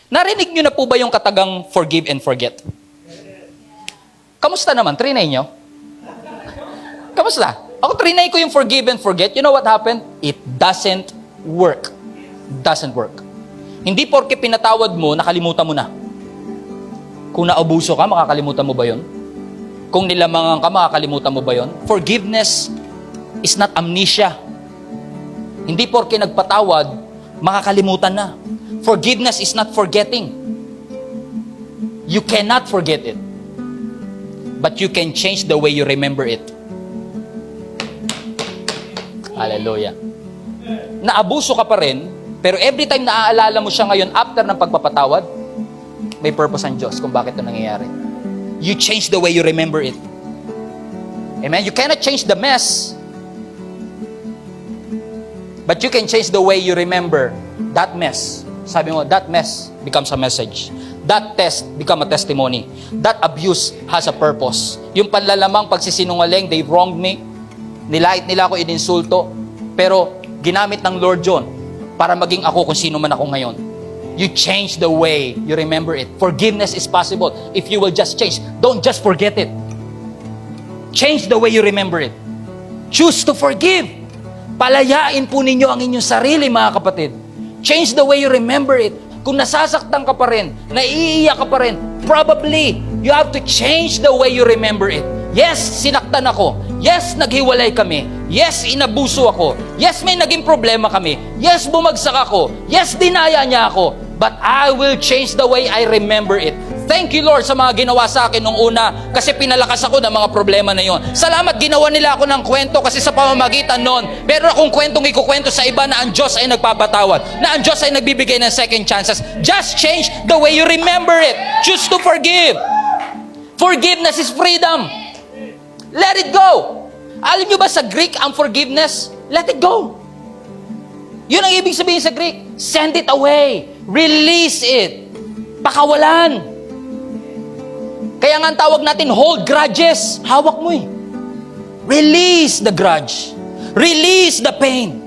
Narinig nyo na po ba yung katagang forgive and forget? Kamusta naman? Trinay nyo? Kamusta? Ako trinay ko yung forgive and forget. You know what happened? It doesn't work. Doesn't work. Hindi porke pinatawad mo, nakalimutan mo na. Kung naabuso ka, makakalimutan mo ba yun? Kung nilamangan ka, makakalimutan mo ba yun? Forgiveness is not amnesia. Hindi porke nagpatawad, makakalimutan na. Forgiveness is not forgetting. You cannot forget it. But you can change the way you remember it. Hallelujah. Naabuso ka pa rin, pero every time naaalala mo siya ngayon after ng pagpapatawad, may purpose ang Diyos kung bakit ito nangyayari. You change the way you remember it. Amen? You cannot change the mess, but you can change the way you remember that mess. Sabi mo, that mess becomes a message. That test become a testimony. That abuse has a purpose. Yung panlalamang pagsisinungaling, they wronged me, nilait nila ako, ininsulto, pero ginamit ng Lord John para maging ako kung sino man ako ngayon. You change the way you remember it. Forgiveness is possible if you will just change. Don't just forget it. Change the way you remember it. Choose to forgive. Palayain po ninyo ang inyong sarili, mga kapatid. Change the way you remember it. Kung nasasaktan ka pa rin, naiiyak ka pa rin, probably, you have to change the way you remember it. Yes, sinaktan ako. Yes, naghiwalay kami. Yes, inabuso ako. Yes, may naging problema kami. Yes, bumagsak ako. Yes, dinaya niya ako. But I will change the way I remember it. Thank you, Lord, sa mga ginawa sa akin nung una kasi pinalakas ako ng mga problema na yon. Salamat, ginawa nila ako ng kwento kasi sa pamamagitan nun. Pero akong kwentong ikukwento sa iba na ang Diyos ay nagpapatawad, na ang Diyos ay nagbibigay ng second chances. Just change the way you remember it. Choose to forgive. Forgiveness is freedom. Let it go. Alam nyo ba sa Greek ang forgiveness? Let it go. Yun ang ibig sabihin sa Greek. Send it away. Release it. Pakawalan. Kaya nga ang tawag natin, hold grudges. Hawak mo eh. Release the grudge. Release the pain.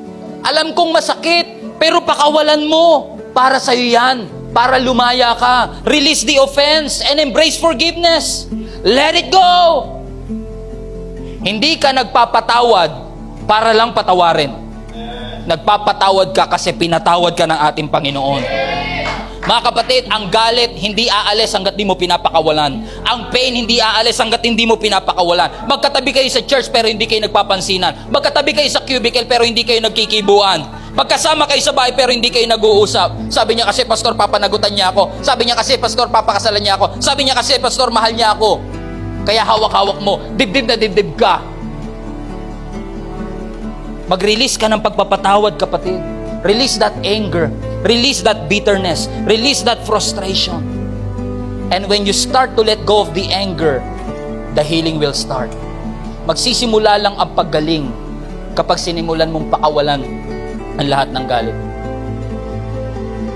Alam kong masakit, pero pakawalan mo. Para sa'yo yan. Para lumaya ka. Release the offense and embrace forgiveness. Let it go. Hindi ka nagpapatawad para lang patawarin. Nagpapatawad ka kasi pinatawad ka ng ating Panginoon. Mga kapatid, ang galit hindi aalis hanggat di mo pinapakawalan. Ang pain hindi aalis hanggat hindi mo pinapakawalan. Magkatabi kayo sa church pero hindi kayo nagpapansinan. Magkatabi kayo sa cubicle pero hindi kayo nagkikibuan. Magkasama kayo sa bahay pero hindi kayo nag-uusap. Sabi niya kasi, Pastor, papanagutan niya ako. Sabi niya kasi, Pastor, papakasalan niya ako. Sabi niya kasi, Pastor, mahal niya ako. Kaya hawak-hawak mo, dibdib na dibdib ka. Mag-release ka ng pagpapatawad, kapatid. Release that anger. Release that bitterness. Release that frustration. And when you start to let go of the anger, the healing will start. Magsisimula lang ang paggaling kapag sinimulan mong pakawalan ang lahat ng galit.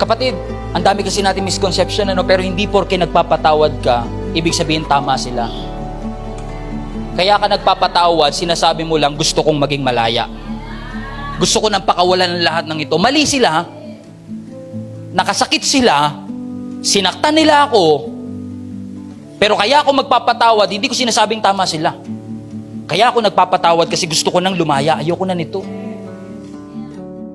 Kapatid, ang dami kasi natin misconception, pero hindi porke nagpapatawad ka, ibig sabihin tama sila. Kaya ka nagpapatawad, sinasabi mo lang, gusto kong maging malaya. Gusto ko nang pakawalan ng lahat ng ito. Mali sila. Nakasakit sila. Sinaktan nila ako. Pero kaya ako magpapatawad, hindi ko sinasabing tama sila. Kaya ako nagpapatawad kasi gusto ko nang lumaya. Ayoko na nito.